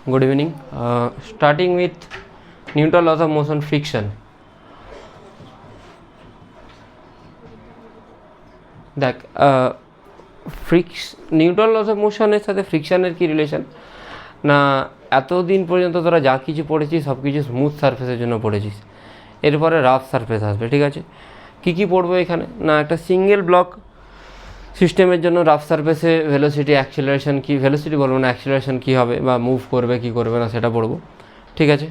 Good evening. Starting with Newton laws of motion, friction. দেখ Newton loss of মোশনের সাথে ফ্রিকশানের কী relation না, এতদিন পর্যন্ত তোরা যা কিছু পড়েছিস সব কিছু স্মুথ সারফেসের জন্য পড়েছিস, এরপরে রাফ সারফেস আসবে, ঠিক আছে? কী কী পড়বো এখানে না, একটা সিঙ্গেল ব্লক সিস্টেমের জন্য রাফ সারফেসে ভেলোসিটি অ্যাক্সিলারেশন কী, ভেলোসিটি বলবো না, অ্যাক্সিলারেশন কী হবে বা মুভ করবে কী করবে না সেটা পড়বো, ঠিক আছে?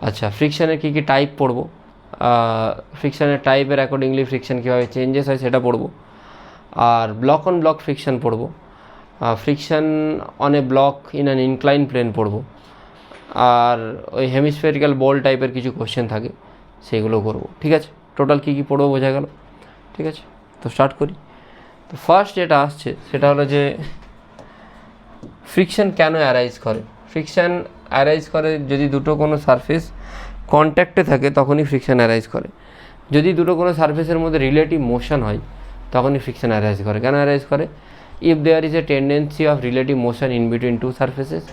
আচ্ছা, ফ্রিকশানের কী কী টাইপ পড়বো, ফ্রিকশানের টাইপের অ্যাকর্ডিংলি ফ্রিকশান কীভাবে চেঞ্জেস হয় সেটা পড়বো। আর ব্লক অন ব্লক ফ্রিকশান পড়বো, friction on a block in an incline plane পড়বো। আর ওই হেমিস্ফেরিক্যাল বল টাইপের কিছু কোশ্চেন থাকে সেগুলো করবো, ঠিক আছে? টোটাল কী কী পড়বো বোঝা গেল, ঠিক আছে? তো স্টার্ট করি। তো ফার্স্ট যেটা আসছে সেটা হলো যে ফ্রিকশান কেন অ্যারাইজ করে। ফ্রিকশান অ্যারাইজ করে যদি দুটো কোনো সারফেস কন্ট্যাক্টে থাকে তখনই ফ্রিকশান অ্যারাইজ করে। যদি দুটো কোনো সারফেসের মধ্যে রিলেটিভ মোশন হয় তখনই ফ্রিকশান অ্যারাইজ করে। কেন অ্যারাইজ করে? If there is a tendency of relative motion in between two surfaces,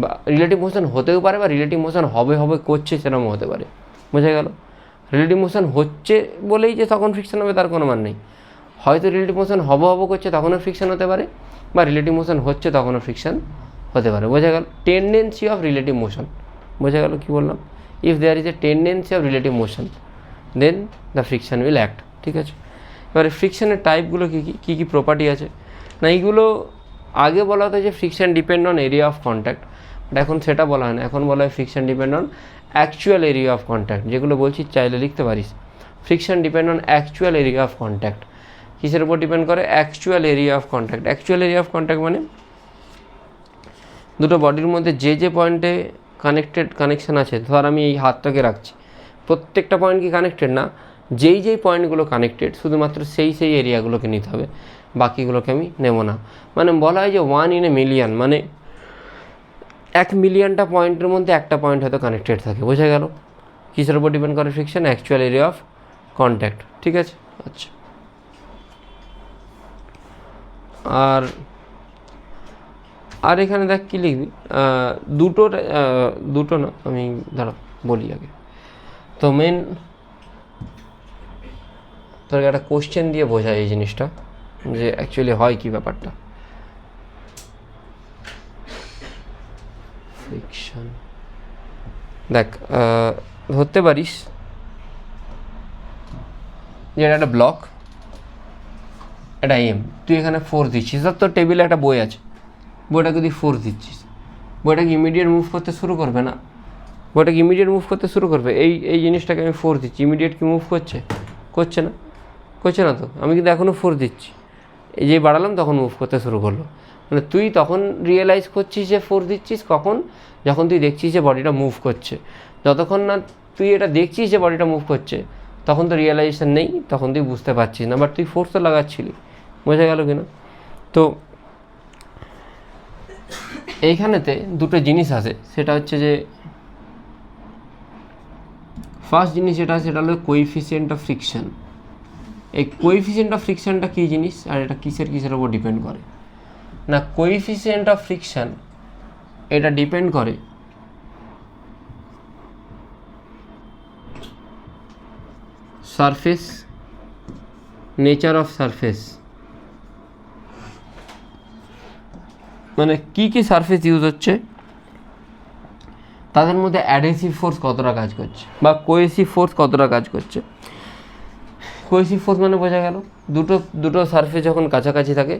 বা রিলেটিভ মোশন হতেও পারে বা রিলেটিভ মোশন হবে করছে সেরকমও হতে পারে, বোঝা গেল? রিলেটিভ মোশন হচ্ছে বলেই যে তখন ফ্রিকশান হবে তার কোনো মান নেই। হয়তো রিলেটিভ মোশন হবে করছে তখনও ফ্রিকশান হতে পারে, বা রিলেটিভ মোশন হচ্ছে তখনও ফ্রিকশান হতে পারে, বোঝা গেল? টেন্ডেন্সি অফ রিলেটিভ মোশন, বোঝা গেল কী বললাম? If there is a tendency of relative motion then the friction will act, ঠিক আছে? এবারে ফ্রিকশানের টাইপগুলো কী কী প্রপার্টি আছে না, এইগুলো আগে বলা হতো যে friction depend on area of contact, but এখন সেটা বলা হয় না, এখন বলা হয় friction depend on actual area of contact. যেগুলো বলছি চাইলে লিখতে পারিস, friction depend on actual area of contact. কিসের উপর ডিপেন্ড করে? Actual area of contact. Actual area of contact মানে দুটো বডির মধ্যে যে পয়েন্টে কানেকশান আছে, ধর আমি এই হাতটাকে রাখছি, প্রত্যেকটা পয়েন্ট কি কানেক্টেড না, যেই পয়েন্টগুলো কানেক্টেড শুধুমাত্র সেই এরিয়াগুলোকে নিতে হবে, বাকিগুলোকে আমি নেব না। মানে বলা হয় যে 1 in a million, মানে 1 মিলিয়নটা পয়েন্টের মধ্যে একটা পয়েন্ট হয়তো কানেক্টেড থাকে, বোঝা গেল? কিসের উপর ডিপেন্ড করে friction? Actual area of contact, ঠিক আছে? আচ্ছা, আর এখানে দেখ কী লিখবি, দুটো না, আমি দাঁড়া বলি আগে। তো মেন তোকে একটা কোশ্চেন দিয়ে বোঝায় এই জিনিসটা যে অ্যাকচুয়ালি হয় কি ব্যাপারটা। ফ্রিকশন দেখ, ধরতে পারিস যে এটা একটা ব্লক, এটা এম, তুই এখানে ফোর্স দিচ্ছিস, আর তোর টেবিলে একটা বই আছে, বইটাকে তুই ফোর্স দিচ্ছিস, বইটাকে ইমিডিয়েট মুভ করতে শুরু করবে না? বইটাকে ইমিডিয়েট মুভ করতে শুরু করবে। এই জিনিসটাকে আমি ফোর্স দিচ্ছি, ইমিডিয়েট কি মুভ করছে? করছে না তো, আমি কিন্তু এখনও ফোর্স দিচ্ছি, এই যে বাড়ালাম তখন মুভ করতে শুরু করলো। মানে তুই তখন রিয়েলাইজ করছিস যে ফোর্স দিচ্ছিস কখন? যখন তুই দেখছিস যে বডিটা মুভ করছে। যতক্ষণ না তুই এটা দেখছিস যে বডিটা মুভ করছে তখন তো রিয়েলাইজেশন নেই, তখন তুই বুঝতে পারছিস না, বাট তুই ফোর্স তো লাগাচ্ছিলি, বোঝা গেল কিনা? তো এইখানেতে দুটো জিনিস আছে, সেটা হচ্ছে যে ফার্স্ট জিনিস যেটা সেটা হলো কোএফিসিয়েন্ট অফ ফ্রিকশন। এই কোএফিসিয়েন্ট অফ ফ্রিকশনটা কী জিনিস আর এটা কিসের উপর ডিপেন্ড করে না, কোএফিসিয়েন্ট অফ ফ্রিকশন এটা ডিপেন্ড করে সারফেস, নেচার অফ সারফেস, মানে কী সারফেস ইউজ হচ্ছে, তাদের মধ্যে অ্যাডহেসিভ ফোর্স কতটা কাজ করছে বা কোহেসিভ ফোর্স কতটা কাজ করছে। কোহেসিভ ফোর্স মানে বোঝা গেল দুটো সারফেস যখন কাছাকাছি থাকে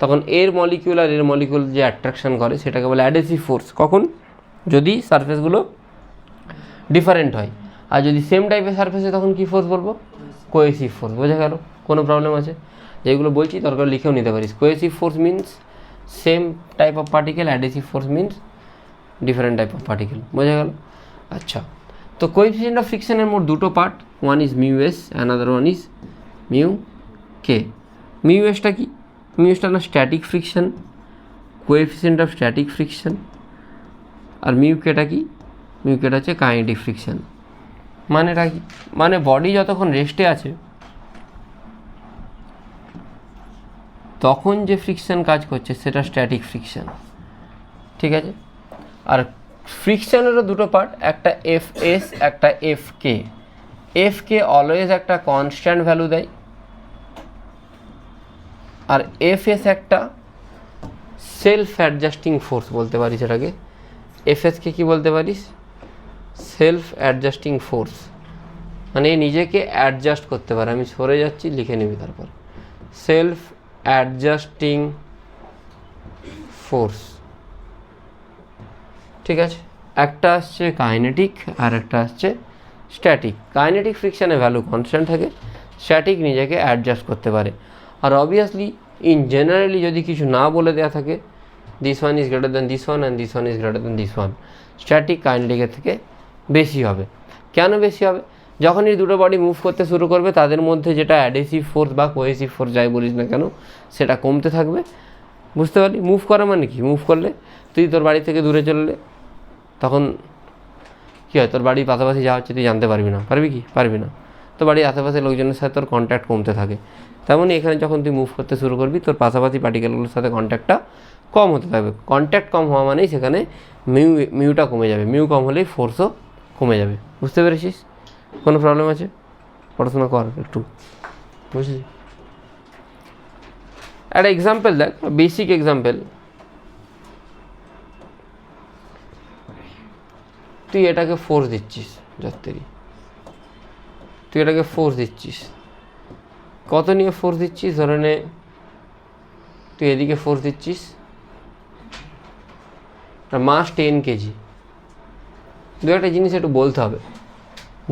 তখন এর মলিকিউল আর এর মলিকিউল যে অ্যাট্রাকশন করে সেটাকে বলে অ্যাডহেসিভ ফোর্স। কখন? যদি সারফেসগুলো ডিফারেন্ট হয়। আর যদি সেম টাইপের সারফেসে তখন কী ফোর্স বলবো? কোহেসিভ ফোর্স, বোঝা গেল? কোনো প্রবলেম আছে? যেগুলো বলছি দরকার লিখেও নিতে পারিস। Cohesive force means same type of particle, adhesive force means different type of particle, বোঝা গেল? আচ্ছা, তো কোএফিসিয়েন্ট অফ ফ্রিকশনের মোট দুটো part, one is mu S, another one is mu K. Mu এসটা কি? মিউ এসটা না static friction, coefficient of static friction. আর মিউ কেটা কি? মিউ কেটা হচ্ছে কাইনেটিক ফ্রিকশন। মানেটা কি? মানে বডি যতক্ষণ রেস্টে আছে তখন যে ফ্রিকশন কাজ করছে সেটা স্ট্যাটিক ফ্রিকশন, ঠিক আছে? আর ফ্রিকশনেরও দুটো পার্ট, একটা এফ এস একটা এফ কে। এফ কে অলওয়েজ একটা কনস্ট্যান্ট ভ্যালু দেয়, আর এফ এস একটা সেলফ অ্যাডজাস্টিং ফোর্স বলতে পারিস এটাকে। এফ এসকে কী বলতে পারিস? সেলফ অ্যাডজাস্টিং ফোর্স, মানে নিজেকে অ্যাডজাস্ট করতে পারে। আমি সরে যাচ্ছি, লিখে নিবি তারপর। সেলফ অ্যাডজাস্টিং ফোর্স, ঠিক আছে। একটা আসছে কাইনেটিক আর একটা আসছে স্ট্যাটিক। কাইনেটিক ফ্রিকশানে ভ্যালু কনস্ট্যান্ট থাকে, স্ট্যাটিক নিজেকে অ্যাডজাস্ট করতে পারে। আর অবভিয়াসলি ইন জেনারেলি যদি কিছু না বলে দেওয়া থাকে, this one is greater than this one and this one is greater than this one, static কাইনেটিকের থেকে বেশি হবে। কেন বেশি হবে? যখনই দুটো বডি মুভ করতে শুরু করবে তাদের মধ্যে যেটা অ্যাডহেসিভ ফোর্স বা কোহেসিভ ফোর্স যাই বলিস না কেন, সেটা কমতে থাকবে। বুঝতে পারলি? মুভ করা মানে কি? মুভ করলে তুই তোর বাড়ি থেকে দূরে চললে তখন কী হয়, তোর বাড়ির পাশাপাশি যা হচ্ছে তুই জানতে পারবি না। পারবি কি? পারবি না। তো বাড়ির আশেপাশে লোকজনের সাথে তোর কন্ট্যাক্ট কমতে থাকে। তেমনই এখানে যখন তুই মুভ করতে শুরু করবি তোর পাশাপাশি পার্টিকেলগুলোর সাথে কন্ট্যাক্টটা কম হতে থাকবে। কন্ট্যাক্ট কম হওয়া মানেই সেখানে মিউটা কমে যাবে। মিউ কম হলেই ফোর্সও কমে যাবে। বুঝতে পেরেছিস? কোনো প্রবলেম আছে? পড়াশোনা কর একটু, বুঝলি? একটা এক্সাম্পল দেখ, বেসিক এক্সাম্পল। তুই এটাকে ফোর্স দিচ্ছিস, যত্তেরি তুই এটাকে ফোর্স দিচ্ছিস। কত নিয়ে ফোর্স দিচ্ছিস? ধরে নে তুই এদিকে ফোর্স দিচ্ছিস, মাস 10 কেজি। দু একটা জিনিস একটু বলতে হবে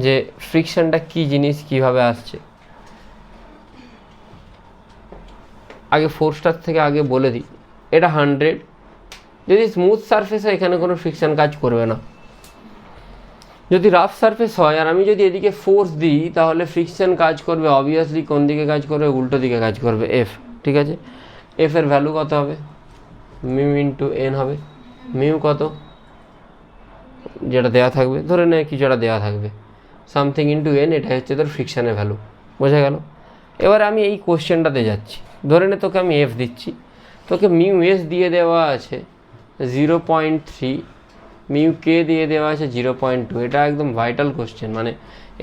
যে ফ্রিকশনটা কী জিনিস, কীভাবে আসছে। আগে ফোর্সটার থেকে আগে বলে দিই, এটা 100। যদি স্মুথ সারফেস হয় এখানে কোনো ফ্রিকশন কাজ করবে না। যদি রাফ সারফেস হয় আর আমি যদি এদিকে ফোর্স দিই তাহলে ফ্রিকশন কাজ করবে অবভিয়াসলি কোন দিকে কাজ করবে? উল্টো দিকে কাজ করবে, এফ। ঠিক আছে, এফ এর ভ্যালু কত হবে? মিউ ইন্টু এন হবে। মিউ কত? যেটা দেওয়া থাকবে, ধরে নে কিছু একটা দেওয়া থাকবে, সামথিং ইন্টু এন, এটা হচ্ছে তোর ফ্রিকশনের ভ্যালু। বোঝা গেল? এবার আমি এই কোশ্চেনটাতে যাচ্ছি। ধরে নে তোকে আমি এফ দিচ্ছি, তোকে মিউ এস দিয়ে দেওয়া আছে 0.3, মিউ কে দিয়ে দেওয়া আছে 0.2। এটা একদম ভাইটাল কোশ্চেন, মানে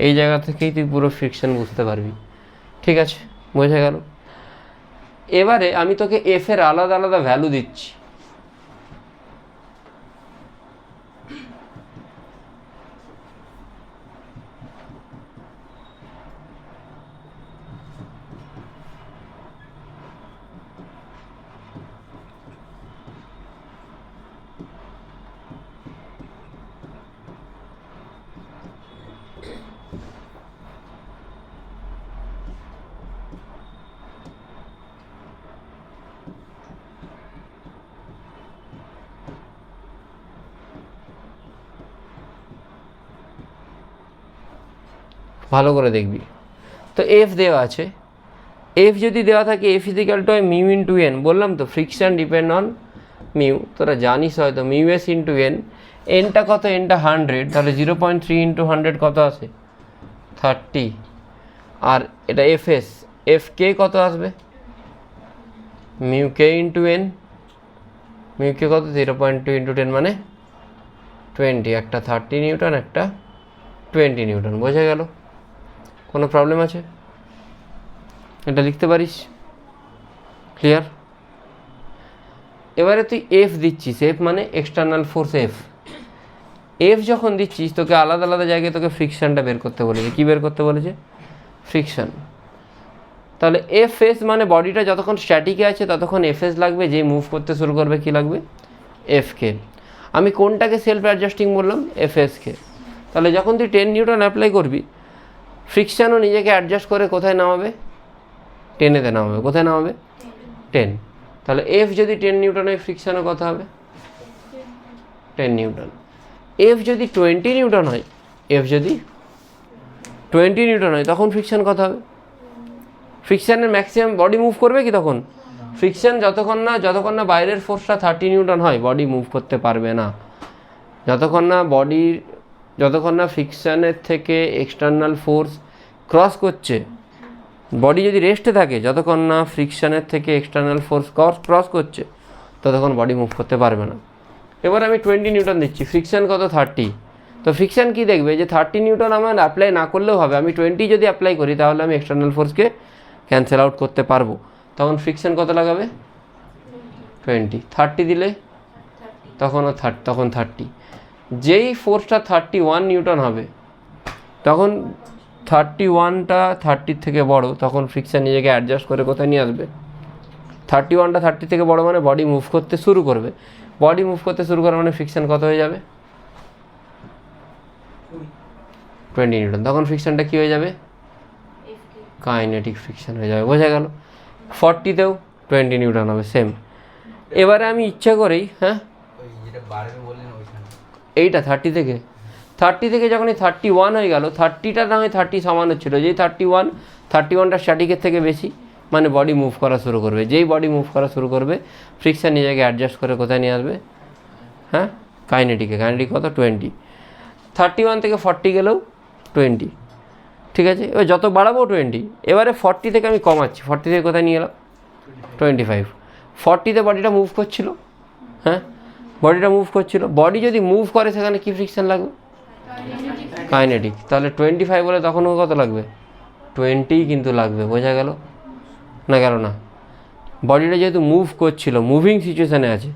এই জায়গা থেকেই তুই পুরো ফ্রিকশন বুঝতে পারবি। ঠিক আছে, বোঝা গেল? এবারে আমি তোকে এফ এর আলাদা আলাদা ভ্যালু দিচ্ছি। ভালো করে দেখবি। তো এফ দেওয়া আছে, এফ যদি দেওয়া থাকে F equal to mu into N, বললাম তো ফ্রিকশন ডিপেন্ড অন মিউ, তোরা জানিস হয়তো। মিউ এস ইন্টু এন, এনটা কত? এনটা 100, তাহলে 0.3 ইন্টু 100 কত আসে? 30। আর এটা এফ এস, এফ কে কত আসবে? মিউ কে ইন্টু এন, মিউ কে কত? 0.2 ইন্টু 10 মানে 20। একটা 30 নিউটন, একটা 20 নিউটন। বোঝা গেল? কোনো প্রবলেম আছে? এটা লিখতে পারিস? ক্লিয়ার? এবারে তুই এফ দিচ্ছিস, এফ মানে এক্সটার্নাল ফোর্স এফ। এফ যখন দিচ্ছিস তোকে আলাদা আলাদা জায়গায় তোকে ফ্রিকশনটা বের করতে বলেছে। কী বের করতে বলেছে? ফ্রিকশন। তাহলে এফ এস মানে বডিটা যতক্ষণ স্ট্যাটিকে আছে ততক্ষণ এফ এস লাগবে, যেই মুভ করতে শুরু করবে কী লাগবে? এফ কে। আমি কোনটাকে সেলফ অ্যাডজাস্টিং বললাম? F SK. তাহলে যখন তুই 10 নিউটন অ্যাপ্লাই করবি, ফ্রিকশানও নিজেকে অ্যাডজাস্ট করে কোথায় নামাবে? 10-এতে নামাবে। কোথায় নামাবে? 10। তাহলে এফ যদি 10 নিউটন হয় ফ্রিকশানও কত হবে? 10 নিউটন। এফ যদি 20 নিউটন হয়, এফ যদি 20 নিউটন হয় তখন ফ্রিকশান কত হবে? ফ্রিকশানের ম্যাক্সিমাম বডি মুভ করবে কি তখন? ফ্রিকশান যতক্ষণ না বাইরের ফোর্সটা 30 নিউটন হয় বডি মুভ করতে পারবে না। যতক্ষণ না ফ্রিকশানের থেকে এক্সটার্নাল ফোর্স ক্রস করছে, বডি যদি রেস্টে থাকে, যতক্ষণ না ফ্রিকশানের থেকে এক্সটার্নাল ফোর্স ক্রস করছে ততক্ষণ বডি মুভ করতে পারবে না। এবার আমি 20 নিউটন দিচ্ছি, ফ্রিকশন কত 30, তো ফ্রিকশন কি দেখবে যে 30 নিউটন আমার অ্যাপ্লাই না করলেও হবে, আমি 20 যদি অ্যাপ্লাই করি তাহলে আমি এক্সটার্নাল ফোর্সকে ক্যান্সেল আউট করতে পারবো। তখন ফ্রিকশন কত লাগাবে 20, 30 দিলে তখন 30, যেই ফোর্সটা 31 নিউটন হবে তখন 31টা 30 থেকে বড়, তখন ফ্রিকশন নিজেকে অ্যাডজাস্ট করে কোথায় নিয়ে আসবে, 31টা 30 থেকে বড় মানে বডি মুভ করতে শুরু করবে, বডি মুভ করতে শুরু করা মানে ফ্রিকশন কত হয়ে যাবে 20 নিউটন, তখন ফ্রিকশনটা কী হয়ে যাবে কাইনেটিক ফ্রিকশন হয়ে যাবে। বোঝা গেল? 40তেও 20 নিউটন হবে সেম। এবারে আমি ইচ্ছা করেই এইটা 30 থেকে যখনই 31 হয়ে গেল, 30টা না হয় 30 সমান হচ্ছিলো, যেই 31টা স্ট্যাটিকের থেকে বেশি মানে বডি মুভ করা শুরু করবে, যেই বডি মুভ করা শুরু করবে ফ্রিকশন নিজেকে অ্যাডজাস্ট করে কোথায় নিয়ে আসবে, হ্যাঁ কাইনেটিক কত 20, 31 থেকে 40 গেলেও 20, ঠিক আছে। এবার যত বাড়াবো 20, এবারে 40 থেকে আমি কমাচ্ছি, 40 থেকে কোথায় নিয়ে এলাম 25, 40তে বডিটা মুভ করছিল, হ্যাঁ বডিটা মুভ করছিল, বডি যদি মুভ করে সেখানে কি ফ্রিকশন লাগবে কাইনেটিক, তাহলে 25 বলে তখনও কত লাগবে 20 কিন্তু লাগবে। বোঝা গেল না? গেল না? বডিটা যেহেতু মুভ করছিল, মুভিং সিচুয়েশানে আছে,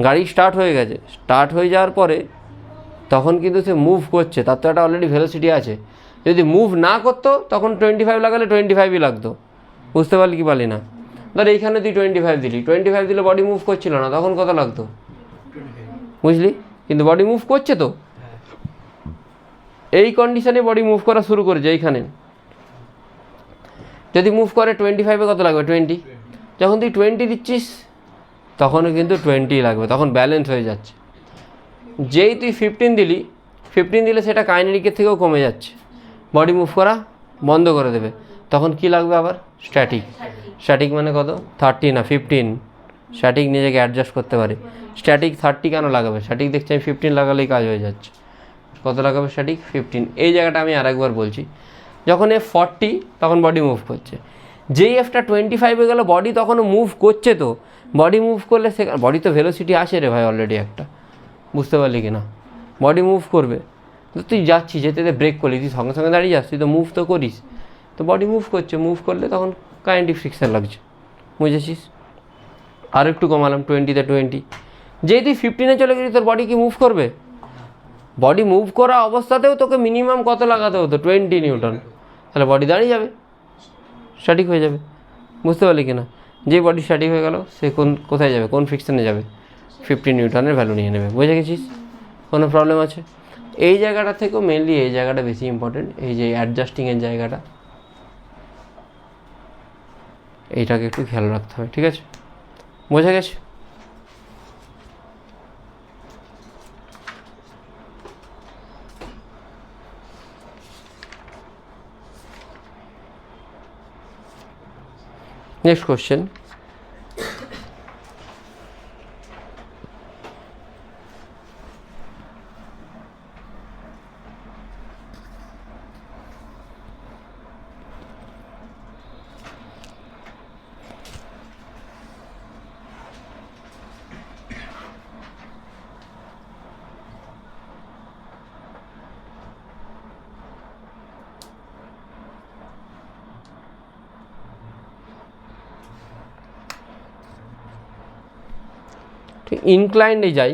গাড়ি স্টার্ট হয়ে গেছে, স্টার্ট হয়ে যাওয়ার পরে তখন কিন্তু সে মুভ করছে, তার তো একটা অলরেডি ভেলোসিটি আছে, যদি মুভ না করতো তখন 25 লাগালে 25ই লাগতো। বুঝতে পারলি কি পারলি না? ধর এইখানে তুই 25 দিলি, 25 দিলে বডি মুভ করছিল না, তখন কত লাগতো বুঝলি? কিন্তু বডি মুভ করছে তো, এই কন্ডিশনে বডি মুভ করা শুরু করেছে, এইখানে যদি মুভ করে 25-এ কত লাগবে 20, যখন তুই 20 দিচ্ছিস তখনও কিন্তু 20 লাগবে, তখন ব্যালেন্স হয়ে যাচ্ছে। যেই তুই 15 দিলে সেটা কাইনেটিকের থেকেও কমে যাচ্ছে, বডি মুভ করা বন্ধ করে দেবে, তখন কি লাগবে আবার স্ট্যাটিক মানে কত 30 না 15, স্ট্যাটিক নিজেকে অ্যাডজাস্ট করতে পারে। স্ট্যাটিক 30 কেন লাগাবে, স্ট্যাটিক দেখছি আমি 15 লাগালেই কাজ হয়ে যাচ্ছে। কত লাগাবে স্ট্যাটিক 15। এই জায়গাটা আমি আরেকবার বলছি, যখন এ 40 তখন বডি মুভ করছে, যেই এফটা 25 গেল বডি তখনও মুভ করছে, তো বডি মুভ করলে সে বডি তো ভেলোসিটি আসে রে ভাই অলরেডি একটা, বুঝতে পারলি কি না? বডি মুভ করবে, তো তুই যাচ্ছিস যেতে ব্রেক করলি, তুই সঙ্গে সঙ্গে দাঁড়িয়ে যাস, তুই তো মুভ তো করিস, তো বডি মুভ করছে, মুভ করলে তখন কাইনেটিক ফ্রিকশন লাগছে। বুঝেছিস? আর একটু কমালাম 20তে 20, যেই তুই 15-এ চলে গেলি তোর বডি কি মুভ করবে? বডি মুভ করা অবস্থাতেও তোকে মিনিমাম কত লাগাতে হতো 20 নিউটন, তাহলে বডি দাঁড়িয়ে যাবে, স্ট্যাটিক হয়ে যাবে। বুঝতে পারলি কি না? যে বডি স্ট্যাটিক হয়ে গেল সে কোথায় যাবে, কোন ফ্রিকশনে যাবে, 15 নিউটনের ভ্যালু নিয়ে নেবে। বুঝে গেছিস? কোনো প্রবলেম আছে? এই জায়গাটা থেকেও মেনলি এই জায়গাটা বেশি ইম্পর্টেন্ট, এই যে অ্যাডজাস্টিংয়ের জায়গাটা, এইটাকে একটু খেয়াল রাখতে হবে, ঠিক আছে? বোঝা গেছে? নেক্সট কোশ্চেন, ইনক্লাইন্ডে যাই।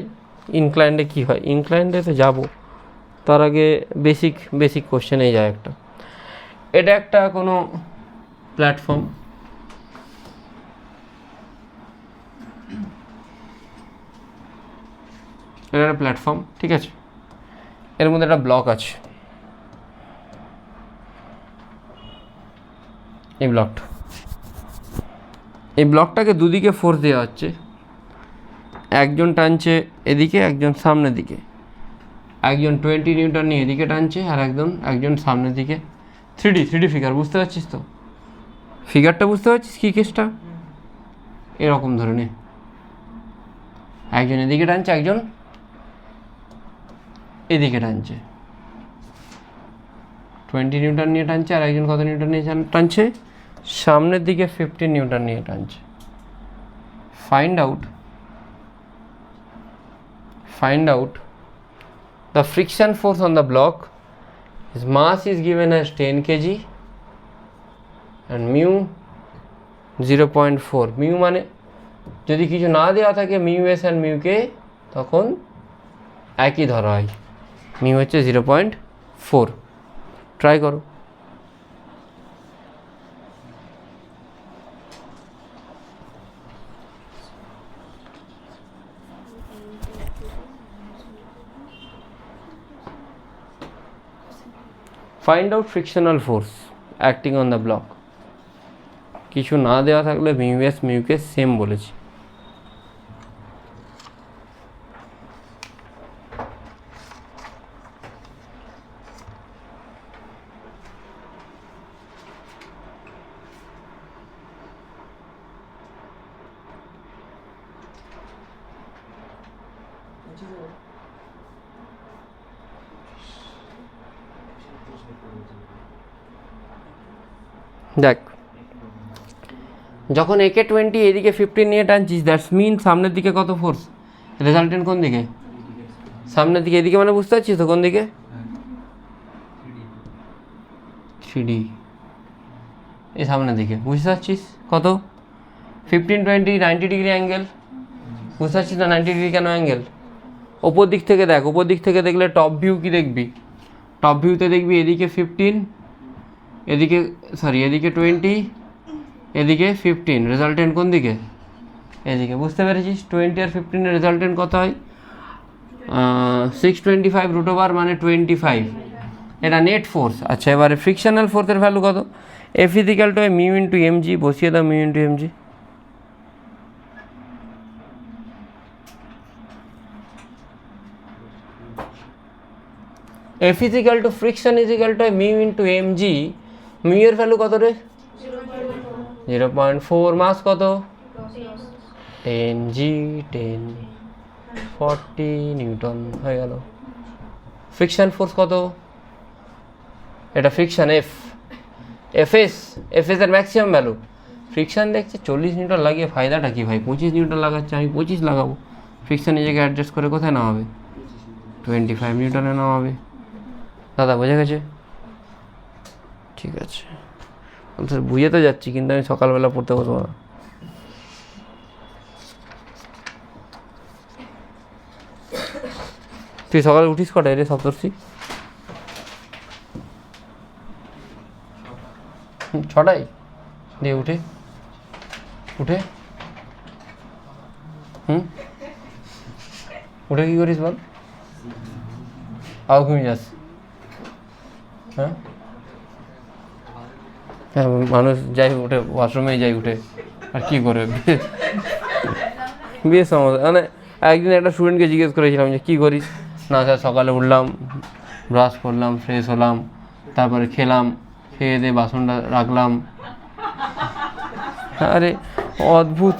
ইনক্লাইন্ডে কী হয়, ইনক্লাইন্ডে তো যাবো, তার আগে বেসিক কোশ্চেনে যায় একটা। এটা একটা কোনো প্ল্যাটফর্ম, এটা একটা প্ল্যাটফর্ম, ঠিক আছে? এর মধ্যে একটা ব্লক আছে, এই ব্লকটাকে দুদিকে ফোর্স দেওয়া হচ্ছে, একজন টানছে এদিকে, একজন সামনের দিকে, একজন 20 নিউটন নিয়ে এদিকে টানছে, আর একজন সামনের দিকে। 3D ফিগার, বুঝতে পারছিস তো? ফিগারটা বুঝতে পারছিস কী কেসটা? এরকম ধরনের একজন এদিকে টানছে, একজন এদিকে টানছে, 20 নিউটন নিয়ে টানছে, আর একজন কত নিউটন নিয়ে টানছে, সামনের দিকে 15 নিউটন নিয়ে টানছে। Find out find out the friction force on the block. His mass is given as 10 kg and mu 0.4. mu মানে যদি কিছু না দেওয়া থাকে মিউ এস অ্যান্ড মিউ কে তখন একই ধরা হয়, মিউ হচ্ছে 0.4. ট্রাই করো। Find out frictional force acting on the block. কিছু না দেওয়া থাকলে মিউ এস মিউকে সেম বলেছি। দেখ, যখন একে 20 এদিকে 15 নিয়ে টানছিস, দ্যাটস মিন সামনের দিকে কত ফোর্স, রেজাল্টেন্ট কোন দিকে, সামনের দিকে, এদিকে মানে বুঝতে পারছিস তো কোন দিকে, 3D, এই সামনের দিকে বুঝতে পারছিস কত, 15, 20, 90 ডিগ্রি অ্যাঙ্গেল, বুঝতে পারছিস না 90 ডিগ্রি কেন অ্যাঙ্গেল। ওপর দিক থেকে দেখ, ওপর দিক থেকে দেখলে টপ ভিউ কি দেখবি, টপ ভিউতে দেখবি এদিকে 15, এদিকে এদিকে 20, এদিকে 15, রেজাল্টেন্ট কোন দিকে, এদিকে, বুঝতে পেরেছিস। 20 আর 15 এর রেজাল্টেন্ট কত হয়, 625 রুট ওভার মানে 25, এটা নেট ফোর্স। আচ্ছা, এবারে ফ্রিকশনাল ফোর্সের ভ্যালু কত, F equal to mu into mg, বসিয়ে দাও mu into mg. F equal to friction equal to mu into mg, mu এর ভ্যালু কত রে, 0.4, মাস কত, 10 g 10 40 নিউটন হয়ে গেল। ফ্রিকশন ফোর্স কত, এটা ফ্রিকশন এফ, এফএস এর ম্যাক্সিমাম ভ্যালু, ফ্রিকশন দেখছে 40 নিউটন লাগিয়ে ফায়দাটা কি ভাই, 25 নিউটন লাগাচ্ছে, আমি 25 লাগাবো, ফ্রিকশন নিজেকে অ্যাডজাস্ট করে কোথায় নামাবে, 25 নিউটনে নামাবে। দাদা বোঝা গেছে? ঠিক আছে, বুঝে তো যাচ্ছি, কিন্তু আমি সকালবেলা পড়তে বসবো না। তুই সকালে উঠিস কটায় রে সপ্তর্ষি? 6টায় দিয়ে উঠে উঠে উঠে কি করিস বল, আও ঘুমিয়ে যাস? হ্যাঁ, হ্যাঁ, মানুষ যাই উঠে, ওয়াশরুমেই যাই উঠে, আর কী করে বেশ সমস্যা। মানে একদিন একটা স্টুডেন্টকে জিজ্ঞেস করেছিলাম যে কী করিস, না স্যার সকালে উঠলাম, ব্রাশ করলাম, ফ্রেশ হলাম, তারপরে খেলাম, খেয়ে দিয়ে বাসনটা রাখলাম। আরে অদ্ভুত।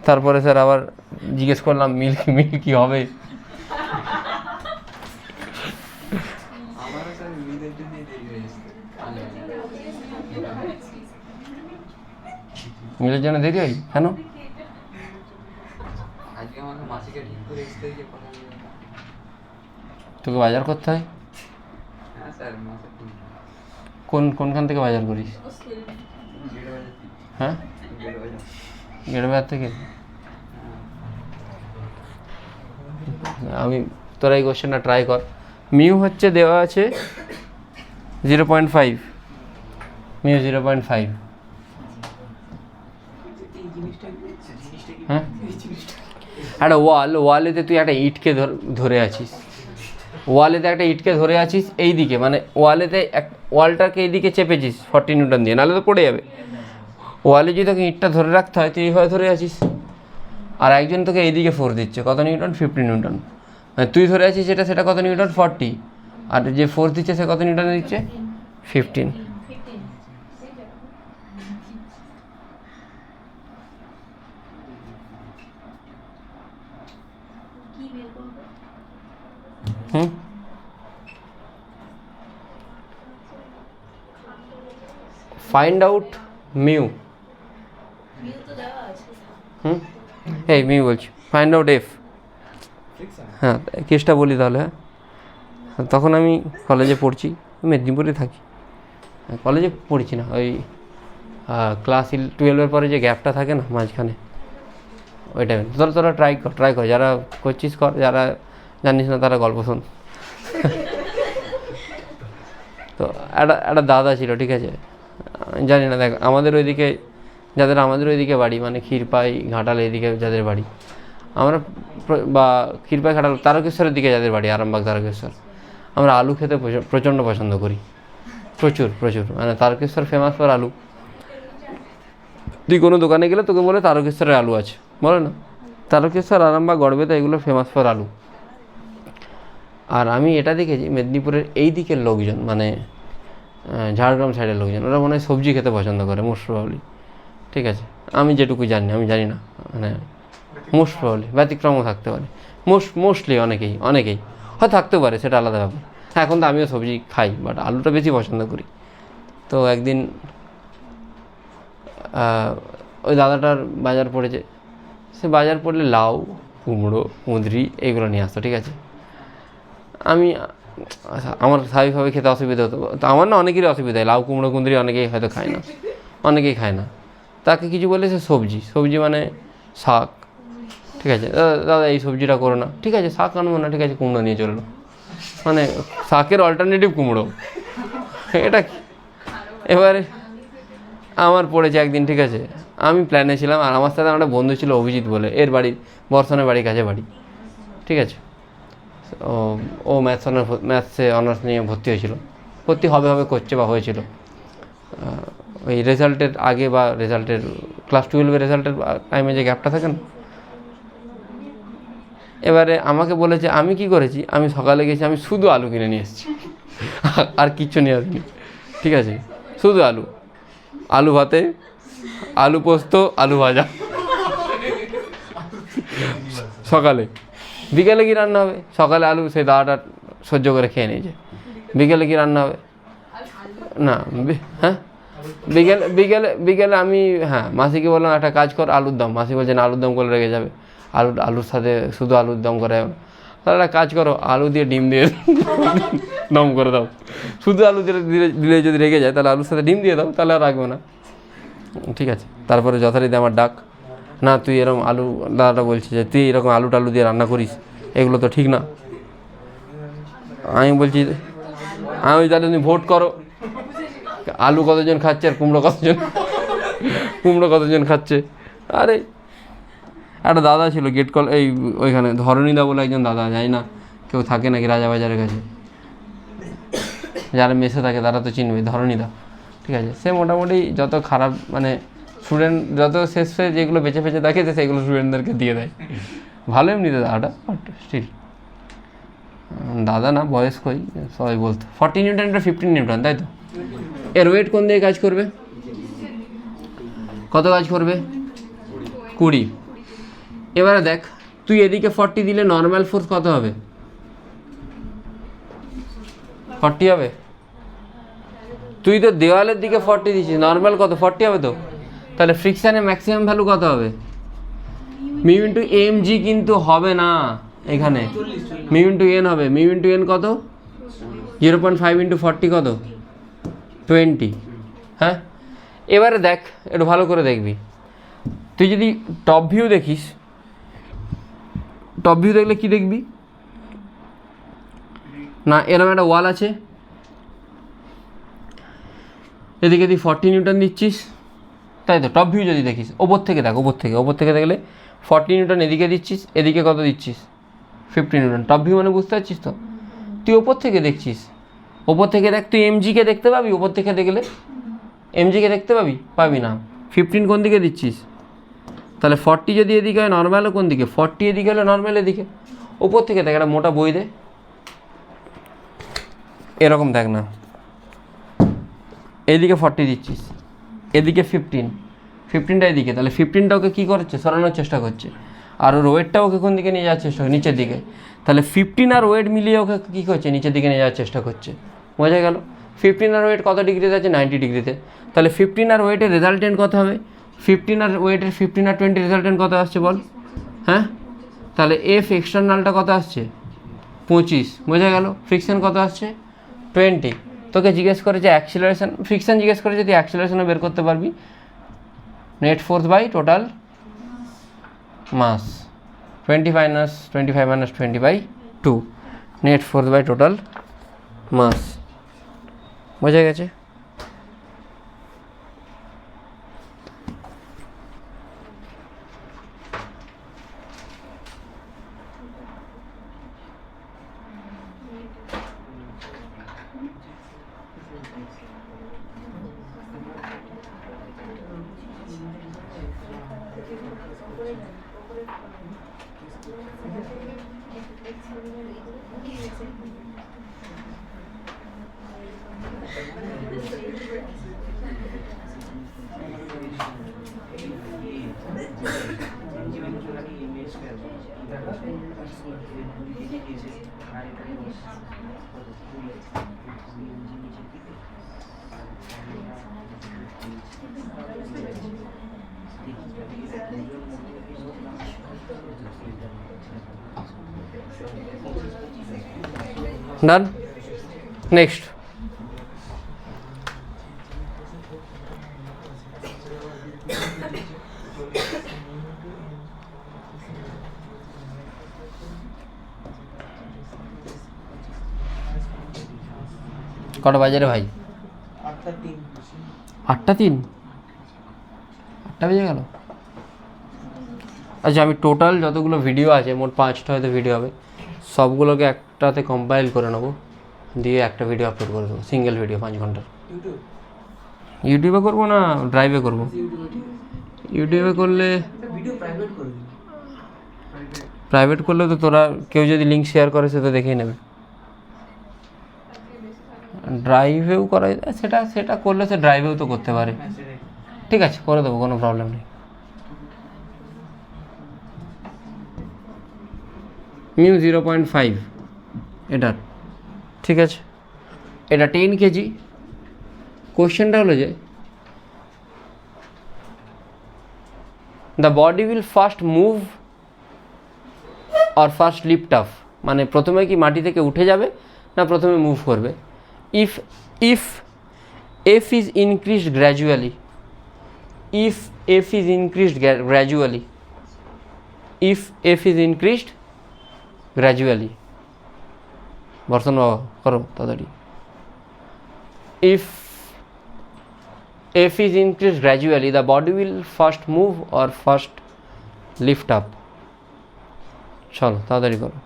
তারপরে স্যার আবার জিজ্ঞেস করলাম মিল কি হবে, মিলের জন্য দেরি হয় কেন? তোকে বাজার করতে হয়? কোনখান থেকে বাজার করিস? হ্যাঁ, গেট বাজার থেকে। আমি তোরা এই কোশ্চেনটা ট্রাই কর। মিউ হচ্ছে দেওয়া আছে 0.5, মিউ 0.5। হ্যাঁ, একটা ওয়ালেতে তুই একটা ইটকে ধরে আছিস, এই দিকে, মানে ওয়ালটাকে এই দিকে চেপেছিস 40 নিউটন দিয়ে, নাহলে তো পড়ে যাবে। ওয়ালে যদি তোকে ইটটা ধরে রাখতে হয়, তুই এইভাবে ধরে আছিস, আর একজন তোকে এইদিকে ফোর্স দিচ্ছে, কত নিউটন, 50 নিউটন। মানে তুই ধরে আছিস সেটা কত নিউটন, 40, আর যে ফোর্স দিচ্ছে সে কত নিউটন দিচ্ছে, 15। Find out mu. এই মিউ বলছি। Find out F. হ্যাঁ, কেসটা বলি তাহলে। হ্যাঁ, তখন আমি কলেজে পড়ছি, মেদিনীপুরে থাকি, কলেজে পড়ছি না, ওই ক্লাস 12-এর পরে যে গ্যাপটা থাকে না মাঝখানে, ওই টাইমে তোরা ট্রাই কর, যারা করছিস কর, যারা জানিস না তারা গল্প শোন। তো একটা দাদা ছিল, ঠিক আছে, জানি না, দেখ আমাদের ওইদিকে আমাদের ওইদিকে বাড়ি, মানে ক্ষীরপাই ঘাটাল এইদিকে যাদের বাড়ি, আমরা বা ক্ষীরপাই ঘাটাল তারকেশ্বরের দিকে যাদের বাড়ি, আরামবাগ তারকেশ্বর, আমরা আলু খেতে প্রচণ্ড পছন্দ করি, প্রচুর, মানে তারকেশ্বর ফেমাস ফর আলু। তুই কোনো দোকানে গেলে তোকে বলে তারকেশ্বরের আলু আছে, বলে না, তারকেশ্বর, আরামবাগ, গড়বেতা এগুলো ফেমাস ফর আলু। আর আমি এটা দেখেছি মেদিনীপুরের এই দিকের লোকজন, মানে ঝাড়গ্রাম সাইডের লোকজন, ওরা মনে হয় সবজি খেতে পছন্দ করে মোস্ট প্রবাবলি, ঠিক আছে, আমি যেটুকু জানি, আমি জানি না, মানে মোস্ট প্রবাবলি, ব্যতিক্রমও থাকতে পারে, মোস্টলি অনেকেই হয়তো থাকতেও পারে, সেটা আলাদা ব্যাপার। হ্যাঁ, এখন তো আমিও সবজি খাই, বাট আলুটা বেশি পছন্দ করি। তো একদিন ওই দাদাটার বাজার পড়েছে, সে বাজার পড়লে লাউ, কুমড়ো, কুঁদরি এইগুলো নিয়ে আসতো, ঠিক আছে। আমার স্বাভাবিকভাবে খেতে অসুবিধা হতো, তো আমার না অনেকেরই অসুবিধা হয়, লাউ, কুমড়ো, কুঁদরি অনেকেই হয়তো অনেকেই খায় না। তাকে কিছু বলে সে সবজি মানে শাক, ঠিক আছে, দাদা এই সবজিটা করো না, ঠিক আছে, শাক আনবো না, ঠিক আছে, কুমড়ো নিয়ে চললো, মানে শাকের অল্টারনেটিভ কুমড়ো, এটা কি? এবারে আমার পড়েছে একদিন, ঠিক আছে, আমি প্ল্যানে ছিলাম, আর আমার সাথে আমার একটা বন্ধু ছিল অভিজিৎ বলে, এর বাড়ি বর্ষণের বাড়ির কাছে বাড়ি, ঠিক আছে। ও ম্যাথসে অনার্স নিয়ে ভর্তি হবে করছে বা হয়েছিল, ওই রেজাল্টের আগে বা রেজাল্টের ক্লাস 12-এর রেজাল্টের টাইমে যে গ্যাপটা থাকে না। এবারে আমাকে বলেছে, আমি কি করেছি, আমি সকালে গেছি, আমি শুধু আলু কিনে নিয়ে এসেছি, আর কিচ্ছু নিয়ে আসিনি, ঠিক আছে, শুধু আলু ভাতে, আলু পোস্ত, আলু ভাজা সকালে। বিকেলে কি রান্না হবে? সকালে আলু সেই দাওয়াটা সহ্য করে খেয়ে নিয়েছে, বিকেলে কি রান্না হবে না। হ্যাঁ, বিকেলে আমি, হ্যাঁ, মাসিকে বললাম একটা কাজ কর, আলুর দম। মাসি বলছে না, আলুর দম করে রেখে যাবে, আলুর সাথে শুধু আলুর দম করে, তাহলে একটা কাজ করো, আলু দিয়ে ডিম দিয়ে দম করে দাও, শুধু আলু দিলে যদি রেখে যায়, তাহলে আলুর সাথে ডিম দিয়ে দাও, তাহলে আর রাখবে না, ঠিক আছে। তারপরে যথারীতি আমার ডাক, না তুই এরকম আলু, দাদাটা বলছে যে তুই এরকম আলু টালু দিয়ে রান্না করিস, এগুলো তো ঠিক না। আমি বলছি, তাহলে তুমি ভোট করো, আলু কতজন খাচ্ছে আর কুমড়ো কতজন খাচ্ছে। আরে একটা দাদা ছিল গেট কল, ওইখানে ধরণীদা বলে একজন দাদা, জানি না কেউ থাকে নাকি রাজাবাজারের কাছে, যারা মেসে থাকে তারা তো চিনবে, ধরণীদা, ঠিক আছে। সে মোটামুটি যত খারাপ, মানে স্টুডেন্ট যত শেষে যেগুলো বেঁচে দেখে সেগুলো স্টুডেন্টদেরকে দিয়ে দেয়, ভালো এমনিতে দাদাটা, বাট স্টিল দাদা না, বয়স্কই সবাই বলতো। 40 নিউটন এটা 15 নিউটন, তাই তো? এর ওয়েট কোন দিকে কাজ করবে? কত কাজ করবে? 20। এবারে দেখ, তুই এদিকে 40 দিলে নর্মাল ফোর্স কত হবে? 40 হবে। তুই তো দেওয়ালের দিকে 40 দিচ্ছিস, নর্মাল কত? 40 হবে তো। তাহলে ফ্রিকশানের ম্যাক্সিমাম ভ্যালু কত হবে? মিউ ইন্টু mg কিন্তু হবে না এখানে, মিউ ইন্টু n হবে। মিউ ইন্টু n কত? 0.5 ইন্টু 40 কত? 20। হ্যাঁ, এবারে দেখ, একটু ভালো করে দেখবি, তুই যদি টপ ভিউ দেখিস, টপ ভিউ দেখলে কি দেখবি না, এরকম একটা ওয়াল আছে, এদিকে তুই 40 নিউটন দিচ্ছিস, তাই তো? টপ ভিউ যদি দেখিস, ওপর থেকে দেখ, ওপর থেকে দেখলে 40 নিউটন এদিকে দিচ্ছিস, এদিকে কত দিচ্ছিস? 50 নিউটন। টপ ভিউ মানে বুঝতে পারছিস তো? তুই ওপর থেকে দেখছিস, ওপর থেকে দেখ, তুই mg-কে দেখতে পাবি? ওপর থেকে দেখলে mg-কে দেখতে পাবি না। 15 কোন দিকে দিচ্ছিস? তাহলে 40 যদি এদিকে হয়, নর্মালও কোন দিকে? 40 এদিকে হলে নর্মাল এদিকে। ওপর থেকে দেখ, একটা মোটা বই দে, এরকম দেখ না, এদিকে 40 দিচ্ছিস, এদিকে 15টা এদিকে, তাহলে 15টা ওকে কী করছে? সরানোর চেষ্টা করছে, আর ওর ওয়েটটা ওকে কোন দিকে নিয়ে যাওয়ার চেষ্টা করছে? নিচের দিকে। তাহলে 15 আর ওয়েট মিলিয়ে ওকে কী করছে? নিচের দিকে নিয়ে যাওয়ার চেষ্টা করছে। বোঝা গেল? 15 আর ওয়েট কত ডিগ্রিতে আছে? 90 ডিগ্রিতে। তাহলে 15 আর ওয়েটের রেজাল্টেন্ট কত হবে? 15 আর ওয়েটের 15 আর 20 রেজাল্টেন্ট কত আসছে বল? হ্যাঁ, তাহলে এফ এক্সটার্নালটা কত আসছে 25, বোঝা গেল। ফ্রিকশন কত আসছে 20। তোকে জিজ্ঞেস করে যে অ্যাক্সিলারেশন, ফ্রিকশন জিজ্ঞেস করে যদি অ্যাক্সিলারেশনও বের করতে পারবি, net force by total mass, 25 - 20/2 net force by total mass, বোঝা গেছে। ডান। নেক্সট, কটা বাজে রে ভাই? 8:03, 8টা বেজে গেল। আচ্ছা, আমি টোটাল যতগুলো ভিডিও আছে, মোট 5টা হয়তো ভিডিও হবে, সবগুলোকে একটাতে কম্পাইল করে নেবো, দিয়ে একটা ভিডিও আপলোড করে দেবো, সিঙ্গেল ভিডিও 5 ঘন্টার। ইউটিউবে করবো না ড্রাইভে করবো? ইউটিউবে করলে প্রাইভেট করলে তো তোরা কেউ যদি লিঙ্ক শেয়ার করে সে তো দেখেই নেবে। ড্রাইভেও করা সেটা করলে সে ড্রাইভেও তো করতে পারে। ঠিক আছে, করে দেবো, কোনো প্রবলেম নেই। মিউ 0.5 এটার, ঠিক আছে। এটা 10 কেজি। কোশ্চেনটা হলো যে the body will first move or first lift up, মানে প্রথমে কি মাটি থেকে উঠে যাবে না প্রথমে মুভ করবে। If F is increased gradually, if f is increased gradually, if f is increased gradually, বর্ষণ বাবা করো তাড়াতাড়ি। if f is increased gradually, the body will first move or first lift up. চলো তাড়াতাড়ি করো।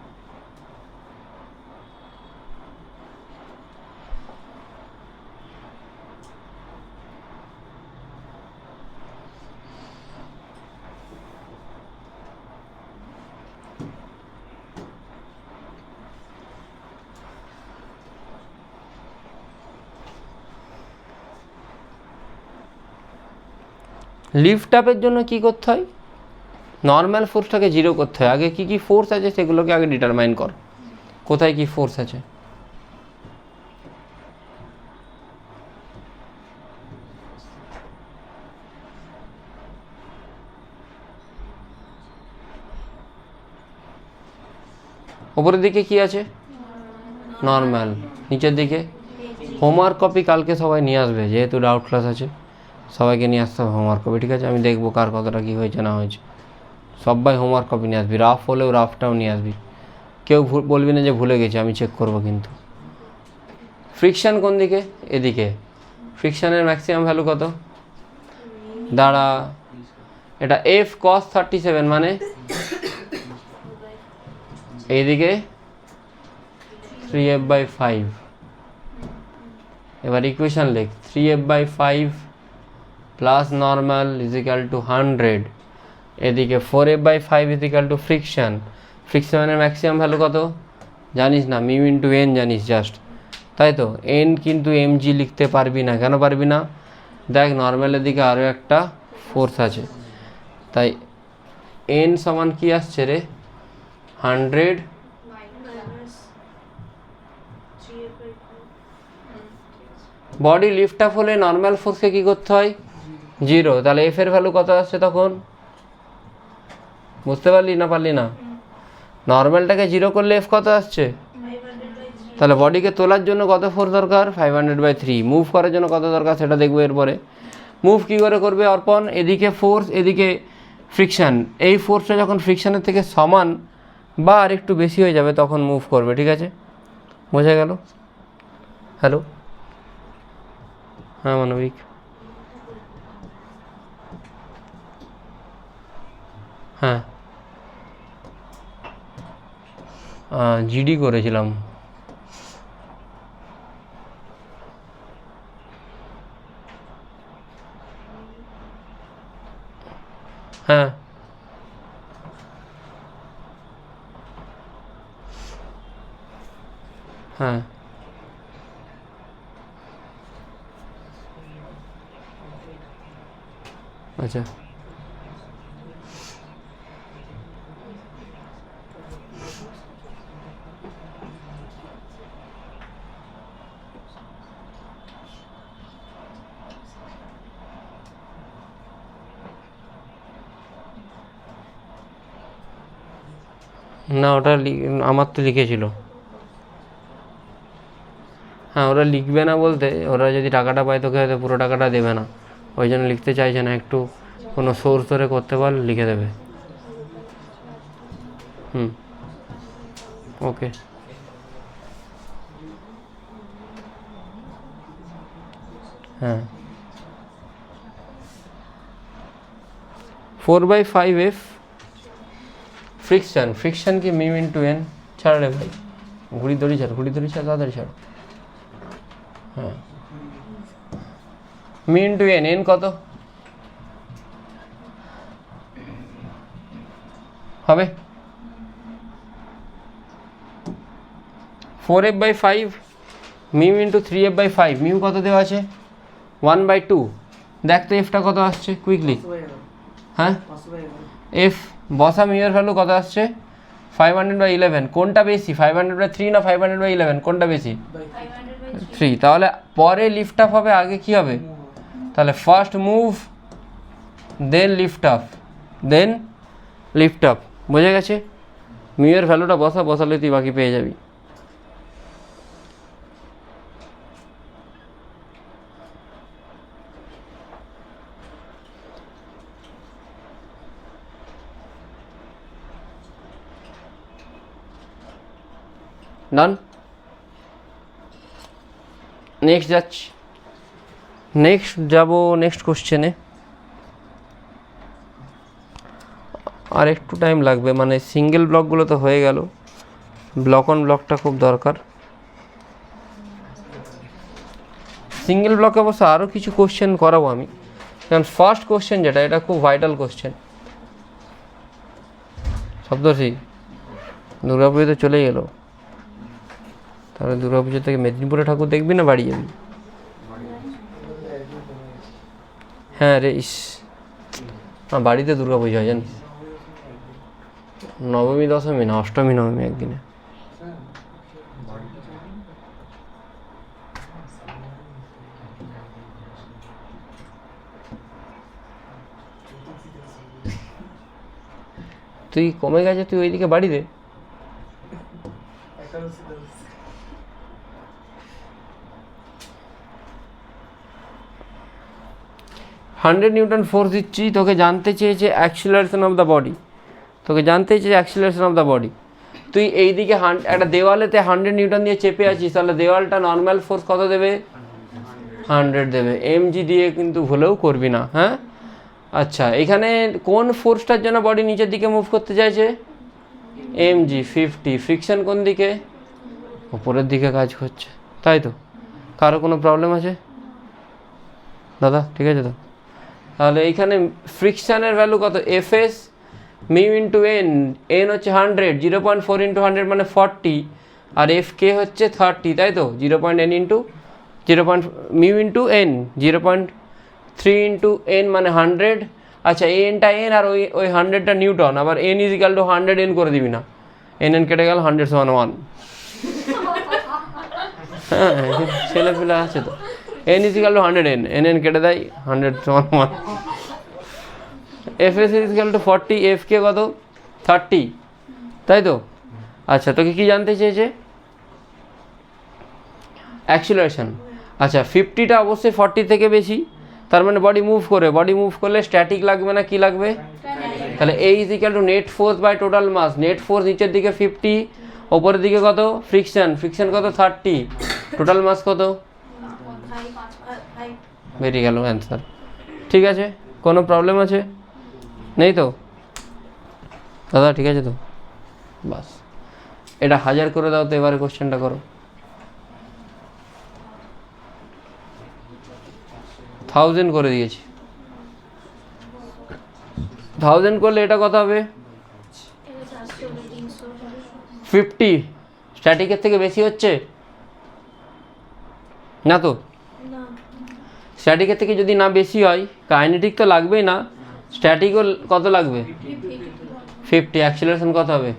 লিফট আপের জন্য কি করতে হয়? নর্মাল ফোর্সটাকে 0 করতে হয়। আগে কি কি ফোর্স আছে সেগুলোকে আগে ডিটারমাইন কর, কোথায় কি ফোর্স আছে। উপরের দিকে কি আছে? নর্মাল। নিচের দিকে হোমওয়ার্ক কপি কালকে সবাই নিয়ে আসবে, যেহেতু ডাউট ক্লাস আছে সবাইকে নিয়ে আসতে হবে হোমওয়ার্ক কপি, ঠিক আছে। আমি দেখবো কার কতটা কী হয়েছে না হয়েছে। সবাই হোমওয়ার্ক কপি নিয়ে আসবি, রাফ হলেও রাফটাও নিয়ে আসবি। কেউ বলবি না যে ভুলে গেছি, আমি চেক করব কিন্তু। ফ্রিকশান কোন দিকে? এদিকে। ফ্রিকশানের ম্যাক্সিমাম ভ্যালু কত? দাঁড়া, এটা এফ কস 37, মানে এইদিকে 3f/5। এবার ইকুয়েশন লিখ, 3f/5 plus normal is equal to 100, এদিকে 4f/5 is equal to friction. ফ্রিকশনের ম্যাক্সিমাম ভ্যালু কত জানিস না? মিউ ইন্টু এন জানিস জাস্ট, তাই তো। এন কিন্তু mg লিখতে পারবি না, কেন পারবি না? দেখ নর্মালের দিকে আরও একটা ফোর্স আছে, তাই এন সমান কি আসছে রে? 100 বডি লিফট আপ হলে নর্মাল ফোর্সকে কী করতে হয়? 0। তাহলে এফ এর ভ্যালু কত আসছে তখন? বুঝতে পারলি না পারলি না? নর্মালটাকে 0 করলে এফ কত আসছে? তাহলে বডিকে তোলার জন্য কত ফোর্স দরকার? 500/3। মুভ করার জন্য কত দরকার সেটা দেখবো এরপরে। মুভ কী করে করবে অর্পণ? এদিকে ফোর্স, এদিকে ফ্রিকশান। এই ফোর্সটা যখন ফ্রিকশানের থেকে সমান বা আর একটু বেশি হয়ে যাবে তখন মুভ করবে, ঠিক আছে? বোঝা গেল? হ্যালো, হ্যাঁ মানবিক, হ্যাঁ জিডি করেছিলাম। হ্যাঁ হ্যাঁ আচ্ছা, না ওটা আমার তো লিখেছিল। হ্যাঁ, ওরা লিখবে না বলতে, ওরা যদি টাকাটা পায় তোকে হয়তো পুরো টাকাটা দেবে না, ওই জন্য লিখতে চাইছে না। একটু কোনো সোর্স ধরে করতে পারলে লিখে দেবে। হুম, ওকে। হ্যাঁ, 4/5F ফ্রিকশান। ফ্রিকশানকে মিউ ইন্টু এন। ছাড় রে ভাই, ঘুড়ি দড়ি ছাড়, ঘুড়ি দড়ি ছাড়, তাড়াতাড়ি ছাড়। হ্যাঁ, মিউ ইন্টু এন। এন কত হবে? 4F/5 mu into 3F/5। Mu কত দেওয়া আছে? 1/2। দেখ তো এফটা কত আসছে কুইকলি। হ্যাঁ, এফ বসা মিউর ভ্যালু কত আসছে? 500/11। কোনটা বেশি, 500/3 না 500/11? কোনটা বেশি? 3। তাহলে পরে লিফট আপ হবে, আগে কি হবে? তাহলে ফার্স্ট মুভ, দেন লিফট আপ, দেন লিফট আপ। বোঝা গেছে? মিউর ভ্যালুটা বসালে তুই বাকি পেয়ে যাবি। ডান। নেক্সট যাচ্ছি, নেক্সট কোশ্চেনে। আর একটু টাইম লাগবে, মানে সিঙ্গেল ব্লকগুলো তো হয়ে গেল, ব্লক অন ব্লকটা খুব দরকার। সিঙ্গেল ব্লকে অবশ্য আরও কিছু কোশ্চেন করাবো আমি, কারণ ফার্স্ট কোশ্চেন যেটা, এটা খুব ভাইটাল কোশ্চেন। সপ্তর্ষি, দুর্গাপুজোতে চলে গেল, তাহলে দুর্গাপুজো থেকে মেদিনীপুরে ঠাকুর দেখবি না বাড়ি যাবি? হ্যাঁ রে, ইস, বাড়িতে দুর্গাপুজো হয় জানিস, নবমী দশমী না, অষ্টমী নবমী একদিনে। তুই কমে গেছে, তুই ওইদিকে বাড়ি দে। হান্ড্রেড নিউটন ফোর্স দিচ্ছি, তোকে জানতে চেয়েছে অ্যাক্সিলারেশন অফ দ্য বডি, তুই এইদিকে একটা দেওয়ালেতে 100 নিউটন দিয়ে চেপে আছিস, তাহলে দেওয়ালটা নর্মাল ফোর্স কত দেবে? 100 দেবে। এমজি দিয়ে কিন্তু ভুলেও করবি না, হ্যাঁ? আচ্ছা, এখানে কোন ফোর্সটার জন্য বডি নিচের দিকে মুভ করতে চাইছে? এমজি 50। ফ্রিকশন কোন দিকে? উপরের দিকে কাজ করছে, তাই তো? কারো কোনো প্রবলেম আছে দাদা? ঠিক আছে তো? তাহলে এইখানে ফ্রিকশানের ভ্যালু কত? FS mu into N. N হচ্ছে 100, 0.4 ইন্টু 100 মানে 40, আর এফ কে হচ্ছে 30, তাই তো? 0.n into 0. Mu into N, 0.3 into N মানে 100। আচ্ছা, এনটা এন আর ওই 100টা নিউটন, আবার N is equal to 100 N করে দিবি না, এন কেটে গেল, 100 সমান 1। হ্যাঁ, ছেলেপিলে আছে তো। N is equal to 100 N কেটে দেয়, 100 সমান 1। F S is equal to 40, F K কত? 30, তাই তো? আচ্ছা তোকে কি জানতে চেয়েছে? অ্যাক্সিলারেশন। আচ্ছা 50টা অবশ্যই 40 থেকে বেশি, তার মানে বডি মুভ করলে স্ট্যাটিক লাগবে না কি লাগবে? তাহলে A is equal to net force by total mass. Net force নিচের দিকে 50, ওপরের দিকে কত? ফ্রিকশন কত? 30, টোটাল মাস কত? বেরিয়ে গেল অ্যান্সার। ঠিক আছে, কোনো প্রবলেম আছে? নেই তো দাদা? ঠিক আছে তো, বাস এটা 1000 করে দাও তো। এবারে কোশ্চেনটা করো। 1000 করে দিয়েছি। 1000 করলে এটা কত হবে? 50 স্ট্যাটিকের থেকে বেশি হচ্ছে না তো? স্ট্যাটিকের থেকে যদি না বেশি হয়, কাইনেটিক তো লাগবেই না, স্ট্যাটিকও কত লাগবে? 50। অ্যাক্সিলারেশন কত হবে?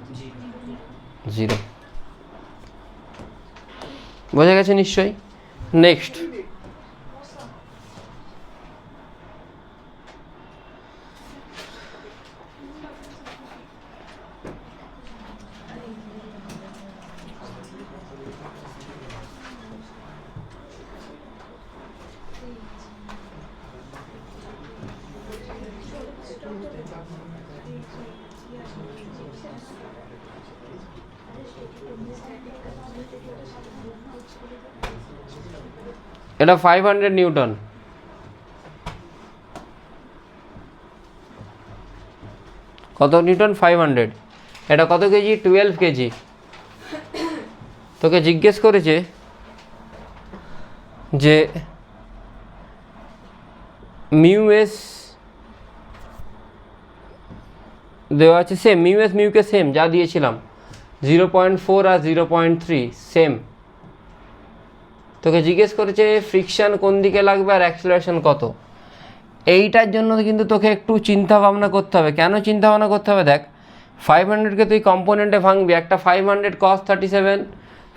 0। বোঝা গেছে নিশ্চয়ই? নেক্সট, এটা 500 নিউটন। কত নিউটন? 500। এটা কত কেজি? 12 কেজি। তোকে জিজ্ঞেস করেছে যে মিউএস দেওয়া আছে সেম, মিউএস মিউকে সেম যা দিয়েছিলাম 0.4 আর 0.3 সেম। তোকে জিজ্ঞেস করেছে ফ্রিকশন কোন দিকে লাগবে আর অ্যাক্সিলারেশন কত। এইটার জন্য কিন্তু তোকে একটু চিন্তা ভাবনা করতে হবে। কেন চিন্তা ভাবনা করতে হবে? দেখ 500কে তুই কম্পোনেন্টে ভাঙবি। একটা 500 cos 37,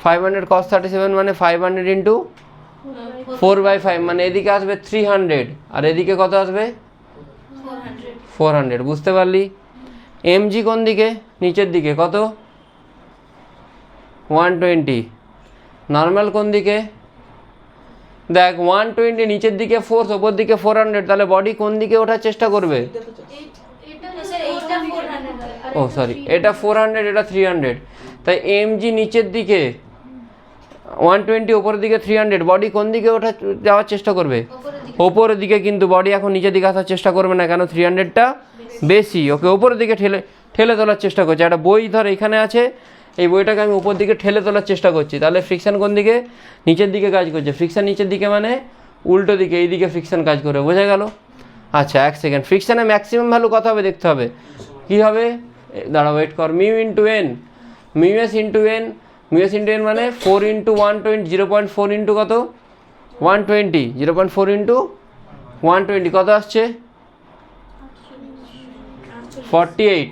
500 cos 37 মানে 500 ইন্টু 4/5, মানে এদিকে আসবে 300 আর এদিকে কত আসবে? 400। বুঝতে পারলি? এমজি কোন দিকে? নিচের দিকে কত? 120। নর্মাল কোন দিকে? দেখ 120 নিচের দিকে ফোর্স, ওপর দিকে 400, তাহলে বডি কোন দিকে ওঠার চেষ্টা করবে? ও সরি, এটা 400 এটা 300, তাই এমজি নিচের দিকে 120, ওপরের দিকে 300, বডি কোন দিকে যাওয়ার চেষ্টা করবে? ওপরের দিকে। কিন্তু বডি এখন নিচের দিকে আসার চেষ্টা করবে না, কেন? 300টা বেশি, ওকে ওপরের দিকে ঠেলে তোলার চেষ্টা করছে। একটা বই ধর এখানে আছে, এই বইটাকে আমি উপর দিকে ঠেলে তোলার চেষ্টা করছি, তাহলে ফ্রিকশন কোন দিকে? নিচের দিকে কাজ করছে। ফ্রিকশন নিচের দিকে মানে উল্টো দিকে, এই দিকে ফ্রিকশন কাজ করে। বোঝা গেল? আচ্ছা 1 সেকেন্ড, ফ্রিকশনের ম্যাক্সিমাম ভ্যালু কত হবে দেখতে হবে। কী হবে? দাঁড়া, ওয়েট কর। Mu into N, মিউএস into N, মিউএস into N মানে 4 ইন্টু 120, 0.4 ইন্টু কত? 120, 0.4 ইন্টু 120 কত আসছে? 48।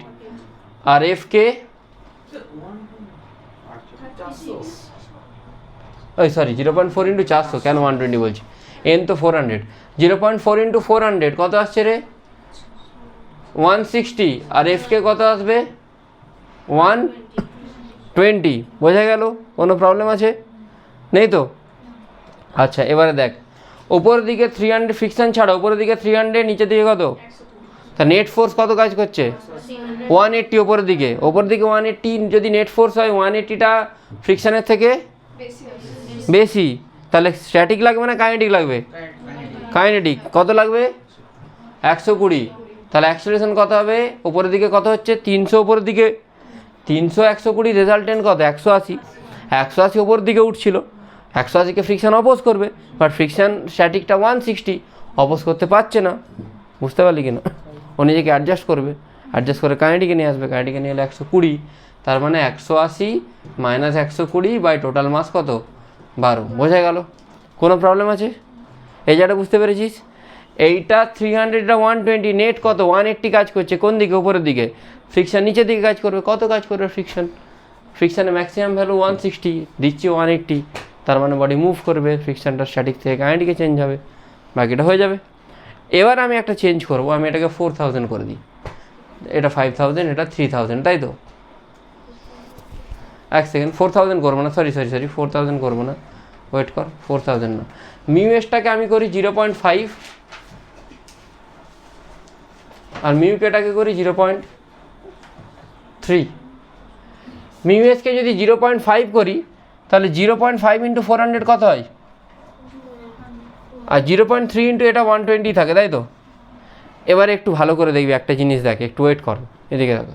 আর এফ কে, ওই সরি 0.4 ইন্টু 400, কেন 120 বলছি? এন তো 400, 0.4 ইন্টু 400 কত আসছে রে? 160। আর এফ কে কত আসবে? 120। বোঝা গেল? কোনো প্রবলেম আছে? নেই তো? আচ্ছা এবারে দেখ, ওপর দিকে 300 ফ্রিকশন ছাড়া, ওপরের দিকে 300, নিচের দিকে কত? তা নেট ফোর্স কত কাজ করছে? 180 ওপরের দিকে। ওপর দিকে 180 যদি নেট ফোর্স হয়, 180টা ফ্রিকশনের থেকে বেশি, তাহলে স্ট্যাটিক লাগবে না কাইনেটিক লাগবে? কাইনেটিক। কত লাগবে? 120। তাহলে অ্যাক্সিলারেশন কত হবে? ওপরের দিকে কত হচ্ছে? 300, ওপরের দিকে 300, 120, রেজাল্টেন্ট কত? 180। 180 ওপরের দিকে উঠছিল, 180কে ফ্রিকশন অপোজ করবে, বাট ফ্রিকশন স্ট্যাটিকটা 160 অপোজ করতে পারছে না। বুঝতে পারলি কিনা? ও নিজেকে অ্যাডজাস্ট করবে, অ্যাডজাস্ট করে কাইনেটিকে নিয়ে আসবে। কাইনেটিকে নিয়ে এলে 120, তার মানে 180 মাইনাস 120 বাই টোটাল মাস কত? 12। বোঝা গেল? কোনো প্রবলেম আছে? এই জায়গাটা বুঝতে পেরেছিস? এইটা 300, এটা 120, নেট কত? 180 কাজ করছে কোন দিকে? ওপরের দিকে। ফ্রিকশন নিচের দিকে কাজ করবে, কত কাজ করবে ফ্রিকশন? ফ্রিকশনের ম্যাক্সিমাম ভ্যালু 160, দিচ্ছি 180, তার মানে বডি মুভ করবে, ফ্রিকশনটা স্ট্যাটিক থেকে কাইনেটিকে চেঞ্জ হবে, বাকিটা হয়ে যাবে। এবার আমি একটা চেঞ্জ করবো, আমি এটাকে 4000 করে দিই, এটা 5000, এটা 3000, তাই তো? এক সেকেন্ড 4000 করবো না, সরি 4000 করবো না, ওয়েট কর, 4000 না, মিউ এসটাকে আমি করি 0.5 আর মিউ কেটাকে করি 0.3। মিউ এসকে যদি 0.5 করি তাহলে 0.5 ইন্টু 400 কত হয়, আর 0.3 ইন্টু এটা 120 থাকে, তাই তো। এবারে একটু ভালো করে দেখবি একটা জিনিস, দেখ একটু ওয়েট কর, এদিকে দেখো,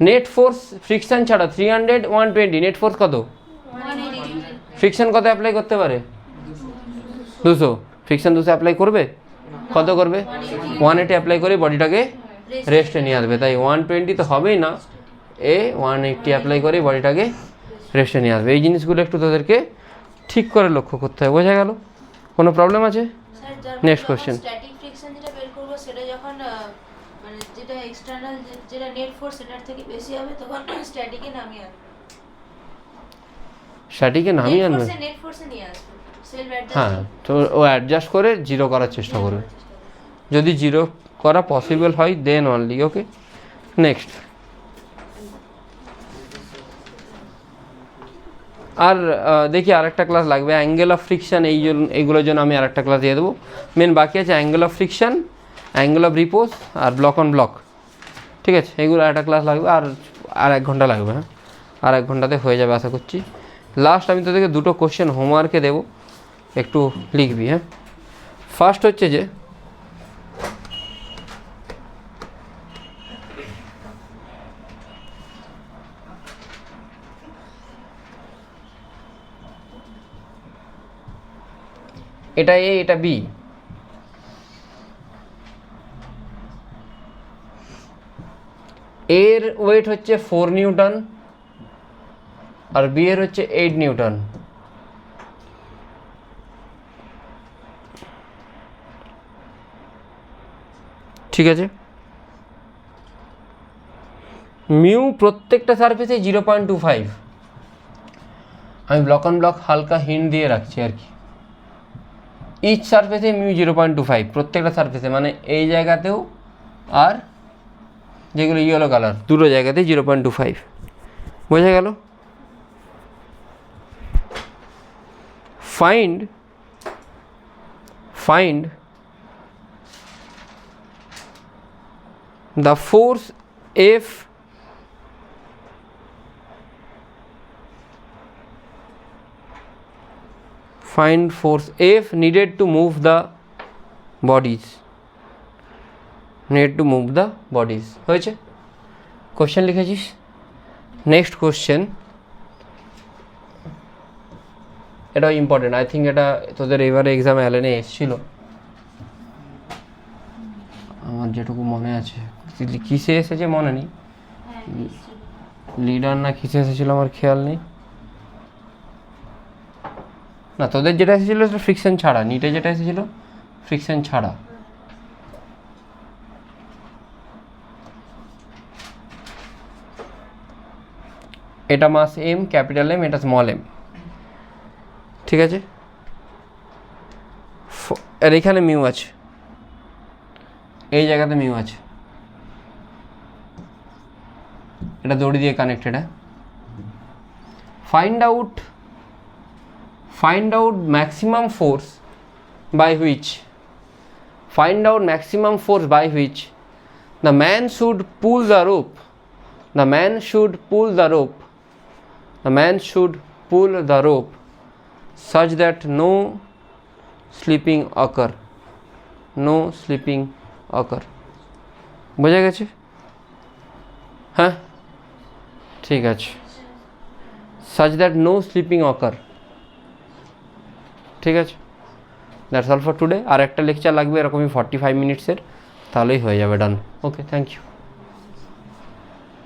নেট ফোর্স ফ্রিকশন ছাড়া 300 120, নেট ফোর্স কত, ফ্রিকশন কত অ্যাপ্লাই করতে পারে, 200, ফ্রিকশন 200 অ্যাপ্লাই করবে, কত করবে 180 অ্যাপ্লাই করে বডিটাকে রেস্টে নিয়ে আসবে, তাই 120 তো হবেই না, 180 অ্যাপ্লাই করে বডিটাকে রেস্টে নিয়ে আসবে। এই জিনিসগুলো একটু তোদেরকে ঠিক করে লক্ষ্য করতে হবে, বোঝা গেল? কোনো প্রবলেম আছে? Next question. স্ট্যাটিক ফ্রিকশন যেটা বের করব সেটা যখন মানে যেটা এক্সটারনাল যেটা নেট ফোর্স সেটার থেকে বেশি হবে তখন স্ট্যাটিকে নামিয়ে আনবে, স্ট্যাটিকে নামিয়ে আনবে, নেট ফোর্সে নিয়ে আসবে, সেলফ অ্যাডজাস্ট। হ্যাঁ, তো ও অ্যাডজাস্ট করে জিরো করার চেষ্টা করবে, যদি জিরো করা পসিবল হয় দেন অনলি। ওকে, নেক্সট। আর দেখি আরেকটা ক্লাস লাগবে অ্যাঙ্গেল অফ ফ্রিকশন, এইগুলোর জন্য আমি আরেকটা ক্লাস দিয়ে দেবো। মেন বাকি আছে angle of friction, angle of repose আর ব্লক অন ব্লক, ঠিক আছে, এগুলো একটা ক্লাস লাগবে, আর 1 ঘন্টা লাগবে, হ্যাঁ, আর 1 ঘন্টাতে হয়ে যাবে আশা করছি। লাস্ট আমি তোদেরকে 2টো কোশ্চেন হোমওয়ার্কে দেবো, একটু লিখবি, হ্যাঁ। ফার্স্ট হচ্ছে যে এটা এ এটা বি, এর ওয়েট হচ্ছে 4 নিউটন আর বি এর হচ্ছে 8 নিউটন। ঠিক আছে, মিউ প্রত্যেকটা সারফেসে 0.25, আমি ব্লক অন ব্লক হালকা হিন্ট দিয়ে রাখছি আর কি। ইচ সারফেসে মিউ 0.25, প্রত্যেকটা সারফেসে, মানে এই জায়গাতেও আর যেগুলো ইয়েলো কালার দুটো জায়গাতে 0.25, বোঝা গেল? Find the force F find force F needed to move the bodies, হয়েছে? কোশ্চেন লিখেছিস? নেক্সট কোশ্চেন, এটাও ইম্পর্টেন্ট, আই থিঙ্ক এটা তোদের এবারে এক্সামে অ্যালেনে এসেছিল, আমার যেটুকু মনে আছে। কিসে এসেছে মনে নেই, লিডার না কিসে এসেছিলো আমার খেয়াল নেই। না, তোদের যেটা এসেছিলো সেটা ফ্রিকশন ছাড়া, নিটে যেটা এসেছিলো ফ্রিকশন ছাড়া। এটা মাস এম, ক্যাপিটাল এম, এটা স্মল এম, ঠিক আছে। আর এখানে মিউ আছে, এই জায়গাতে মিউ আছে, এটা দড়ি দিয়ে কানেক্টেড। হ্যাঁ, find out maximum force by which the man should pull the rope such that no slipping occur, বোঝা গেছে? হ্যাঁ, ঠিক আছে, such that no slipping occur, ঠিক আছে। That's all for today. আর একটা লেকচার লাগবে এরকমই 45 মিনিটসের, তাহলেই হয়ে যাবে, ডান। ওকে, থ্যাংক ইউ।